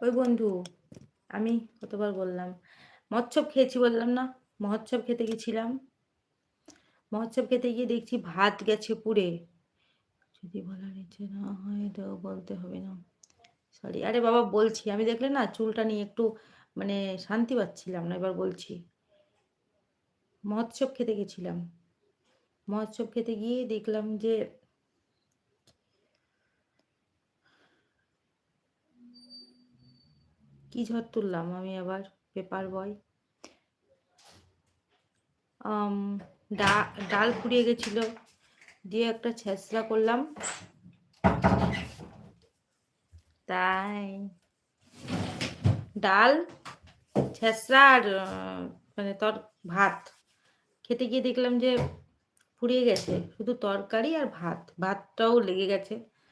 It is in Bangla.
ওই বন্ধু, আমি কতবার বললাম, মহোৎসব খেয়েছি বললাম না? মহোৎসব খেতে গেছিলাম। মহোৎসব খেতে গিয়ে দেখছি ভাত গেছে পুড়ে। যদি বলার ইচ্ছে না হয় এটাও বলতে হবে না। সরি, আরে বাবা বলছি, আমি দেখলে না চুলটা নিয়ে একটু মানে শান্তি পাচ্ছিলাম না। এবার বলছি, মহোৎসব খেতে গেছিলাম। মহোৎসব খেতে গিয়ে দেখলাম যে কি ঝড় তুললাম আমি আবার, পেপার বয়। আম, ডাল পুড়িয়ে গেছিল, দিয়ে একটা ছেঁচড়া করলাম। তাই ডাল, ছেঁচড়া আর মানে ভাত খেতে গিয়ে দেখলাম যে ফুরিয়ে গেছে, শুধু তরকারি আর ভাতটাও লেগে গেছে।